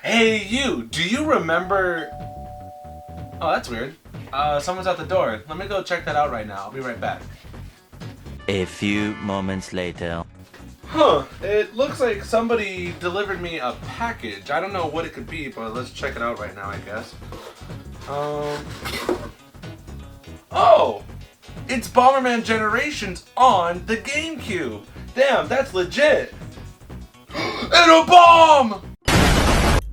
Hey you, do you remember... Oh, that's weird. Someone's at the door. Let me go check that out right now. I'll be right back. A few moments later. Huh, it looks like somebody delivered me a package. I don't know what it could be, but let's check it out right now, I guess. Oh! It's Bomberman Generations on the GameCube! Damn, that's legit! And a bomb!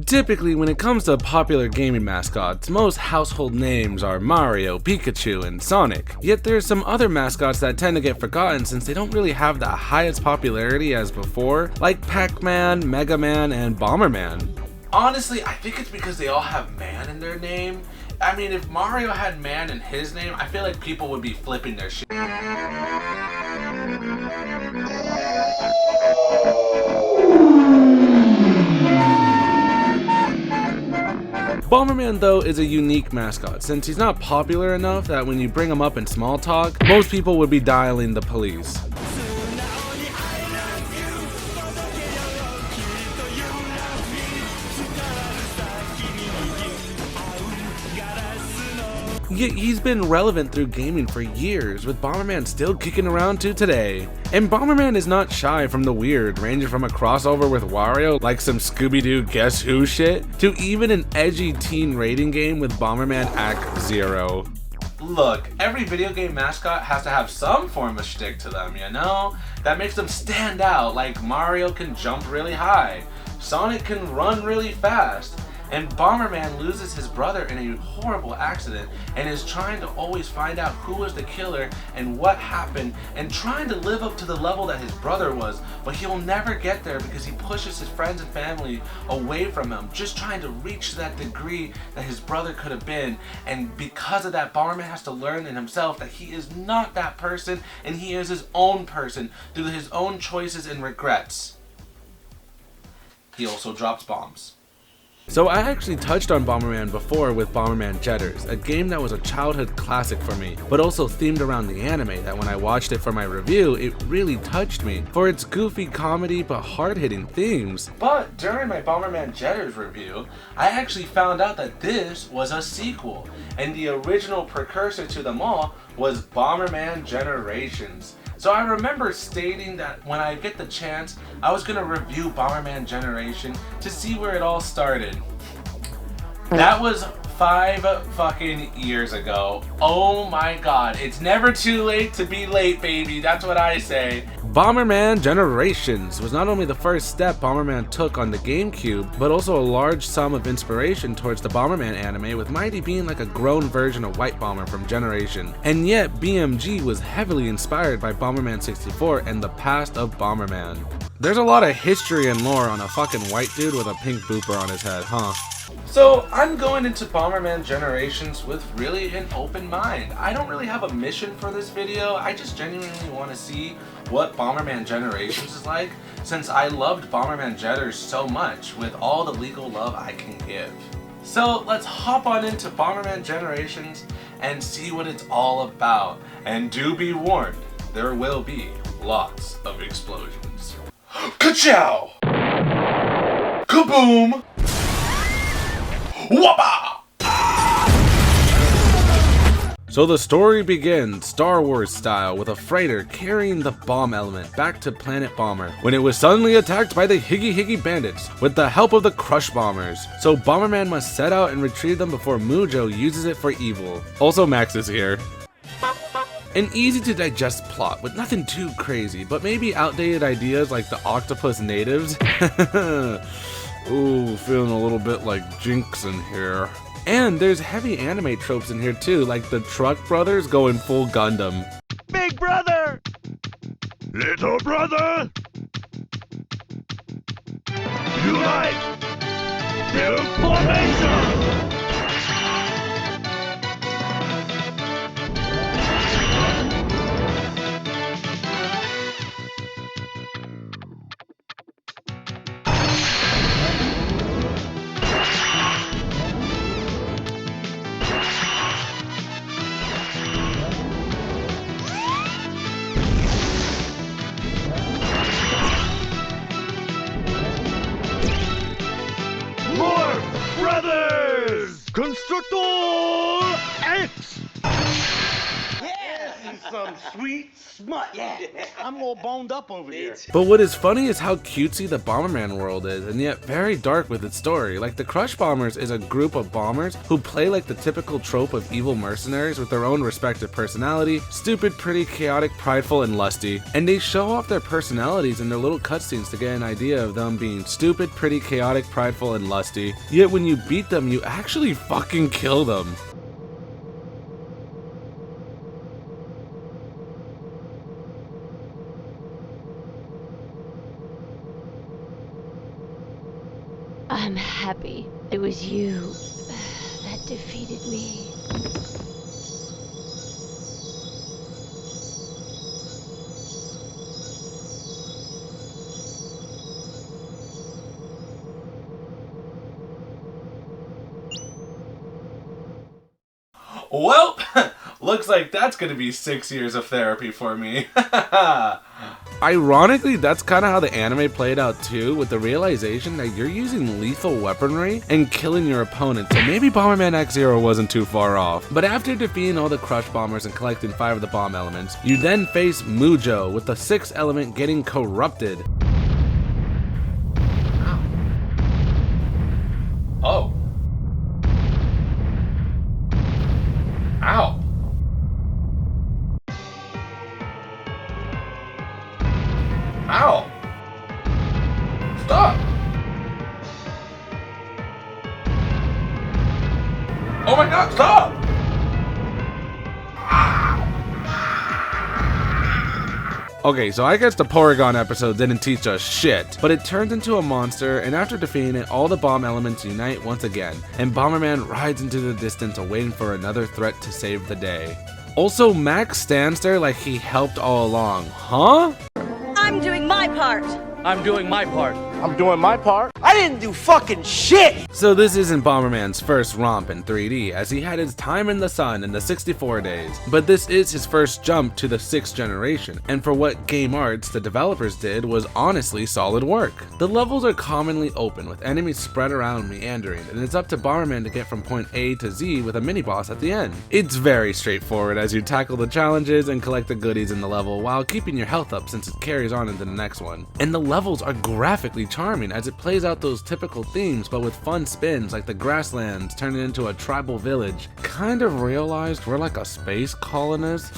Typically, when it comes to popular gaming mascots, most household names are Mario, Pikachu, and Sonic. Yet there's some other mascots that tend to get forgotten since they don't really have the highest popularity as before, like Pac-Man, Mega Man, and Bomberman. Honestly, I think it's because they all have man in their name. I mean, if Mario had man in his name, I feel like people would be flipping their shit. Bomberman though is a unique mascot since he's not popular enough that when you bring him up in small talk, most people would be dialing the police. Yet he's been relevant through gaming for years, with Bomberman still kicking around to today. And Bomberman is not shy from the weird, ranging from a crossover with Wario like some Scooby-Doo Guess Who shit, to even an edgy teen rating game with Bomberman Act Zero. Look, every video game mascot has to have some form of shtick to them, you know? That makes them stand out, like Mario can jump really high, Sonic can run really fast, and Bomberman loses his brother in a horrible accident and is trying to always find out who was the killer and what happened and trying to live up to the level that his brother was, but he'll never get there because he pushes his friends and family away from him, just trying to reach that degree that his brother could have been. And because of that, Bomberman has to learn in himself that he is not that person and he is his own person through his own choices and regrets. He also drops bombs. So I actually touched on Bomberman before with Bomberman Jetters, a game that was a childhood classic for me, but also themed around the anime that when I watched it for my review, it really touched me for its goofy comedy but hard-hitting themes. But during my Bomberman Jetters review, I actually found out that this was a sequel, and the original precursor to them all was Bomberman Generations. So I remember stating that when I get the chance, I was going to review Bomberman Generation to see where it all started. That was 5 fucking years ago. Oh my god, it's never too late to be late, baby. That's what I say. Bomberman Generations was not only the first step Bomberman took on the GameCube, but also a large sum of inspiration towards the Bomberman anime, with Mighty being like a grown version of White Bomber from Generation. And yet, BMG was heavily inspired by Bomberman 64 and the past of Bomberman. There's a lot of history and lore on a fucking white dude with a pink booper on his head, huh? So I'm going into Bomberman Generations with really an open mind. I don't really have a mission for this video. I just genuinely want to see what Bomberman Generations is like, since I loved Bomberman Jetters so much with all the legal love I can give. So let's hop on into Bomberman Generations and see what it's all about. And do be warned, there will be lots of explosions. Ka-chow! Kaboom! Whoppa! So the story begins Star Wars style with a freighter carrying the bomb element back to Planet Bomber when it was suddenly attacked by the Higgy Higgy bandits with the help of the Crush Bombers. So Bomberman must set out and retrieve them before Mujo uses it for evil. Also Max is here. An easy to digest plot with nothing too crazy, but maybe outdated ideas like the octopus natives. Ooh, feeling a little bit like Jinx in here. And there's heavy anime tropes in here too, like the Truck Brothers going full Gundam. Big brother! Little brother! Unite! Build formation! More Brothers! Constructor X! Some sweet smut. Yeah, I'm all boned up over here. But what is funny is how cutesy the Bomberman world is, and yet very dark with its story. Like, the Crush Bombers is a group of bombers who play like the typical trope of evil mercenaries with their own respective personality: stupid, pretty, chaotic, prideful, and lusty. And they show off their personalities in their little cutscenes to get an idea of them being stupid, pretty, chaotic, prideful, and lusty. Yet when you beat them, you actually fucking kill them. I'm happy it was you that defeated me. Well, looks like that's gonna be 6 years of therapy for me. Ironically, that's kind of how the anime played out too, with the realization that you're using lethal weaponry and killing your opponent, so maybe Bomberman X-Zero wasn't too far off. But after defeating all the Crush Bombers and collecting 5 of the bomb elements, you then face Mujo, with the 6th element getting corrupted. Oh. Ow. Ow. Stop. Oh my god, stop. Okay, so I guess the Porygon episode didn't teach us shit, but it turns into a monster, and after defeating it, all the bomb elements unite once again, and Bomberman rides into the distance awaiting for another threat to save the day. Also, Max stands there like he helped all along. Huh? I'm doing my part. I'm doing my part. I'm doing my part. I didn't do fucking shit! So this isn't Bomberman's first romp in 3D, as he had his time in the sun in the 64 days, but this is his first jump to the 6th generation, and for what Game Arts, the developers, did was honestly solid work. The levels are commonly open, with enemies spread around meandering, and it's up to Bomberman to get from point A to Z with a mini-boss at the end. It's very straightforward as you tackle the challenges and collect the goodies in the level while keeping your health up since it carries on into the next one. And the levels are graphically charming as it plays out those typical themes, but with fun spins like the grasslands turning into a tribal village. Kind of realized we're like a space colonist.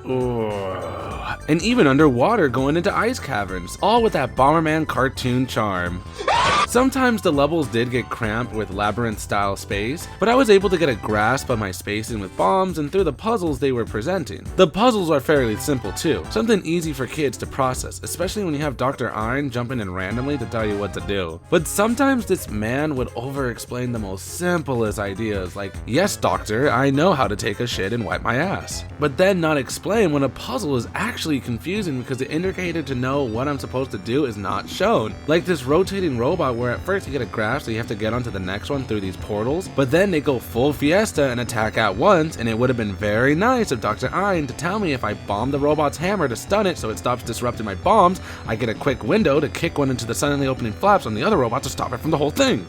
And even underwater going into ice caverns, all with that Bomberman cartoon charm. Sometimes the levels did get cramped with labyrinth-style space, but I was able to get a grasp of my spacing with bombs and through the puzzles they were presenting. The puzzles are fairly simple too, something easy for kids to process, especially when you have Dr. Ein jumping in randomly to tell you what to do. But sometimes this man would over-explain the most simplest ideas, like, "Yes, doctor, I know how to take a shit and wipe my ass," but then not explain when a puzzle is actually confusing because the indicator to know what I'm supposed to do is not shown. Like this rotating robot where at first you get a grasp so you have to get onto the next one through these portals, but then they go full fiesta and attack at once, and it would have been very nice of Dr. Ein to tell me if I bomb the robot's hammer to stun it so it stops disrupting my bombs, I get a quick window to kick one into the suddenly opening flaps on the other robot to stop it from the whole thing.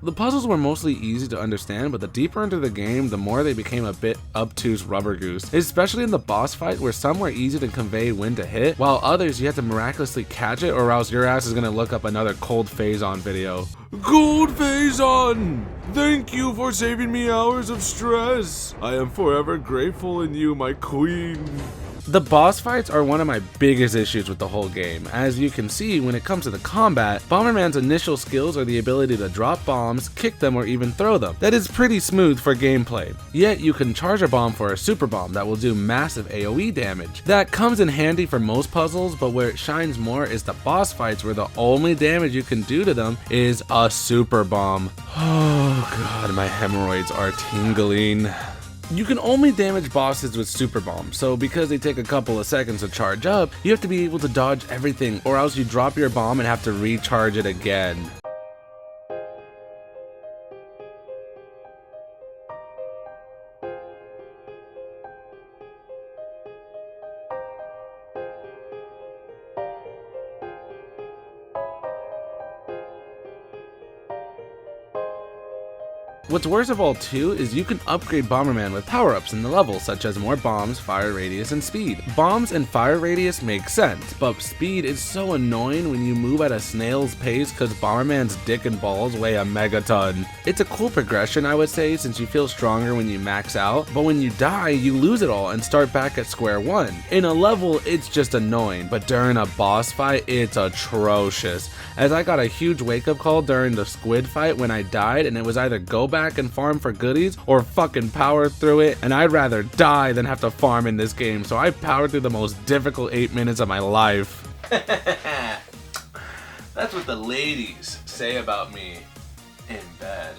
The puzzles were mostly easy to understand, but the deeper into the game, the more they became a bit obtuse rubber goose, especially in the boss fight where some were easy to convey when to hit, while others you had to miraculously catch it or else your ass is gonna look up another Cold Phazon video. Cold Phazon! Thank you for saving me hours of stress. I am forever grateful in you, my queen. The boss fights are one of my biggest issues with the whole game. As you can see, when it comes to the combat, Bomberman's initial skills are the ability to drop bombs, kick them, or even throw them. That is pretty smooth for gameplay. Yet you can charge a bomb for a super bomb that will do massive AoE damage. That comes in handy for most puzzles, but where it shines more is the boss fights where the only damage you can do to them is a super bomb. Oh god, my hemorrhoids are tingling. You can only damage bosses with super bombs, so because they take a couple of seconds to charge up, you have to be able to dodge everything, or else you drop your bomb and have to recharge it again. What's worst of all too is you can upgrade Bomberman with power-ups in the level, such as more bombs, fire radius, and speed. Bombs and fire radius make sense, but speed is so annoying when you move at a snail's pace because Bomberman's dick and balls weigh a megaton. It's a cool progression, I would say, since you feel stronger when you max out, but when you die, you lose it all and start back at square one. In a level, it's just annoying, but during a boss fight, it's atrocious. As I got a huge wake-up call during the squid fight when I died, and it was either go back and farm for goodies or fucking power through it, and I'd rather die than have to farm in this game, so I powered through the most difficult 8 minutes of my life. That's what the ladies say about me in bed.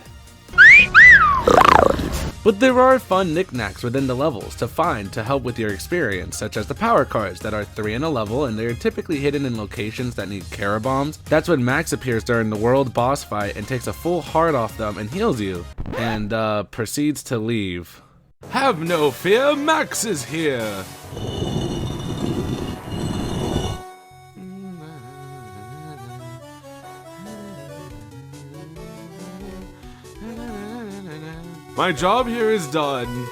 But there are fun knickknacks within the levels to find to help with your experience, such as the power cards that are 3 in a level, and they're typically hidden in locations that need Kara bombs. That's when Max appears during the world boss fight and takes a full heart off them and heals you, and proceeds to leave. Have no fear, Max is here! My job here is done.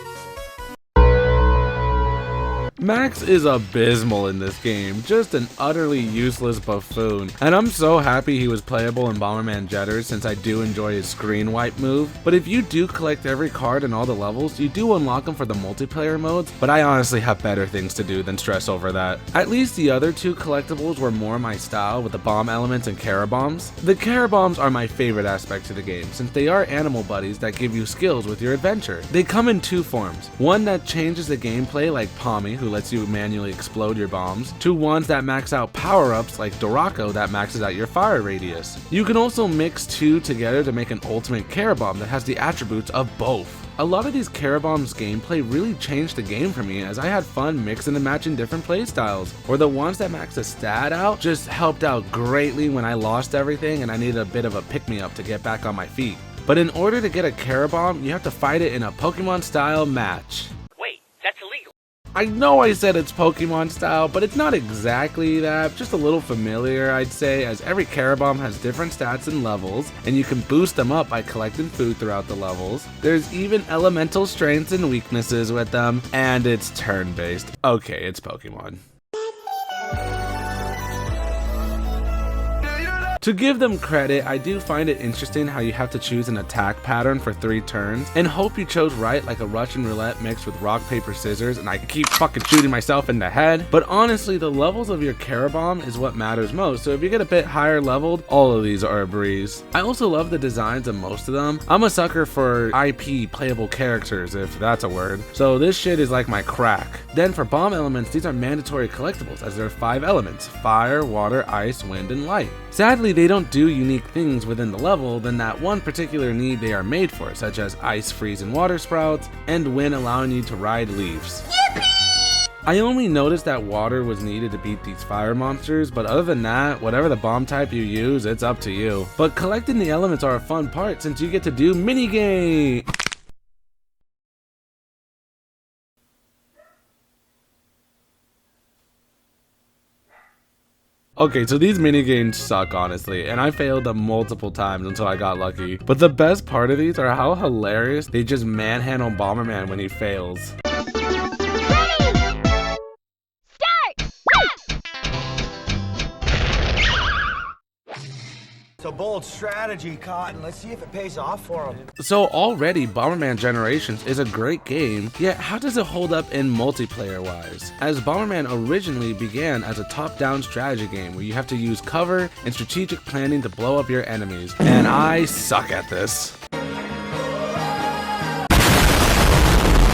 Max is abysmal in this game, just an utterly useless buffoon, and I'm so happy he was playable in Bomberman Jetters since I do enjoy his screen wipe move. But if you do collect every card in all the levels, you do unlock them for the multiplayer modes, but I honestly have better things to do than stress over that. At least the other 2 collectibles were more my style with the bomb elements and Kara bombs. The Kara bombs are my favorite aspect to the game since they are animal buddies that give you skills with your adventure. They come in 2 forms, one that changes the gameplay like Pommy, who lets you manually explode your bombs, to ones that max out power-ups like Dorako that maxes out your fire radius. You can also mix 2 together to make an ultimate Kara bomb that has the attributes of both. A lot of these Kara bombs gameplay really changed the game for me as I had fun mixing and matching different playstyles, or the ones that max a stat out just helped out greatly when I lost everything and I needed a bit of a pick-me-up to get back on my feet. But in order to get a Kara bomb, you have to fight it in a Pokemon style match. Wait, that's illegal. I know I said it's Pokemon style, but it's not exactly that, just a little familiar I'd say, as every Kara bomb has different stats and levels, and you can boost them up by collecting food throughout the levels. There's even elemental strengths and weaknesses with them, and it's turn-based. Okay, it's Pokemon. To give them credit, I do find it interesting how you have to choose an attack pattern for 3 turns, and hope you chose right like a Russian roulette mixed with rock, paper, scissors, and I keep fucking shooting myself in the head. But honestly, the levels of your Kara bomb is what matters most, so if you get a bit higher leveled, all of these are a breeze. I also love the designs of most of them. I'm a sucker for IP playable characters, if that's a word, so this shit is like my crack. Then for bomb elements, these are mandatory collectibles as there are 5 elements: fire, water, ice, wind, and light. Sadly, they don't do unique things within the level than that one particular need they are made for, such as ice, freeze, and water sprouts, and wind allowing you to ride leaves. Yippee! I only noticed that water was needed to beat these fire monsters, but other than that, whatever the bomb type you use, it's up to you. But collecting the elements are a fun part since you get to do minigame. Okay, so these minigames suck, honestly, and I failed them multiple times until I got lucky. But the best part of these are how hilarious they just manhandle Bomberman when he fails. It's a bold strategy, Cotton. Let's see if it pays off for him. So already Bomberman Generations is a great game, yet how does it hold up in multiplayer wise? As Bomberman originally began as a top-down strategy game where you have to use cover and strategic planning to blow up your enemies, and I suck at this.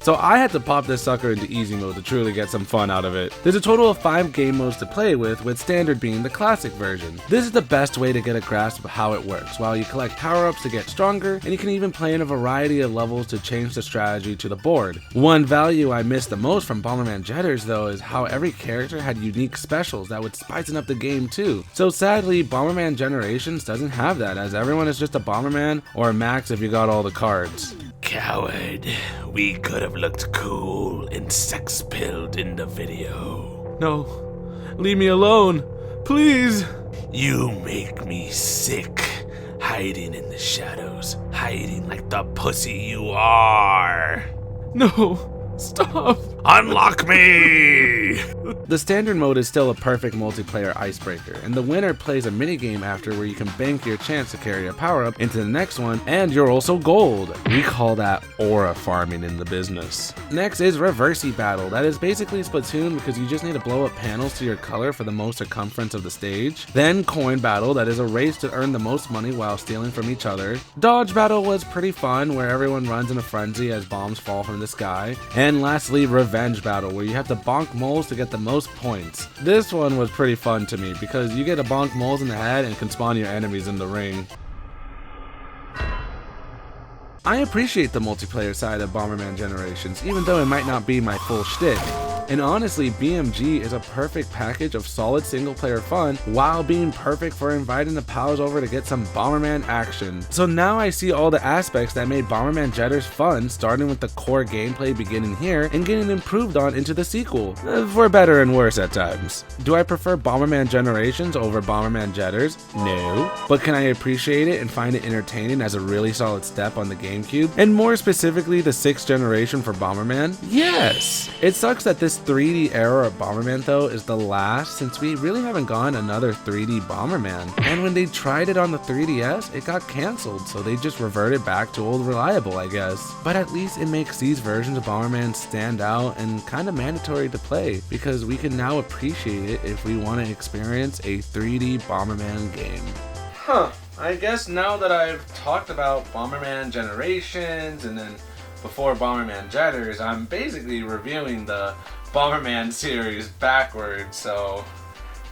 So I had to pop this sucker into easy mode to truly get some fun out of it. There's a total of 5 game modes to play with standard being the classic version. This is the best way to get a grasp of how it works, while you collect power-ups to get stronger, and you can even play in a variety of levels to change the strategy to the board. One value I missed the most from Bomberman Jetters though is how every character had unique specials that would spicing up the game too. So sadly, Bomberman Generations doesn't have that, as everyone is just a Bomberman or a Max if you got all the cards. Coward, we could have looked cool and sex-pilled in the video. No, leave me alone, please. You make me sick. hiding in the shadows, hiding like the pussy you are. No. Stop! Unlock me! The standard mode is still a perfect multiplayer icebreaker, and the winner plays a minigame after where you can bank your chance to carry a power-up into the next one, and you're also gold. We call that aura farming in the business. Next is Reversey Battle. That is basically Splatoon because you just need to blow up panels to your color for the most circumference of the stage. Then Coin Battle, that is a race to earn the most money while stealing from each other. Dodge Battle was pretty fun, where everyone runs in a frenzy as bombs fall from the sky. And lastly, Revenge Battle, where you have to bonk moles to get the most points. This one was pretty fun to me because you get to bonk moles in the head and can spawn your enemies in the ring. I appreciate the multiplayer side of Bomberman Generations, even though it might not be my full shtick. And honestly, BMG is a perfect package of solid single player fun while being perfect for inviting the pals over to get some Bomberman action. So now I see all the aspects that made Bomberman Jetters fun, starting with the core gameplay beginning here and getting improved on into the sequel, for better and worse at times. Do I prefer Bomberman Generations over Bomberman Jetters? No. But can I appreciate it and find it entertaining as a really solid step on the GameCube? And more specifically, the 6th generation for Bomberman? Yes! It sucks that this 3D era of Bomberman though is the last, since we really haven't gotten another 3D Bomberman. And when they tried it on the 3DS, it got cancelled, so they just reverted back to old reliable, I guess. But at least it makes these versions of Bomberman stand out and kind of mandatory to play, because we can now appreciate it if we want to experience a 3D Bomberman game. I guess now that I've talked about Bomberman Generations and then before Bomberman Jetters, I'm basically reviewing the Bomberman series backwards, so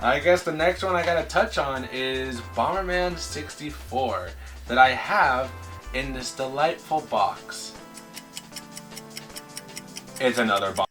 I guess the next one I gotta touch on is Bomberman 64 that I have in this delightful box. It's another Bomberman.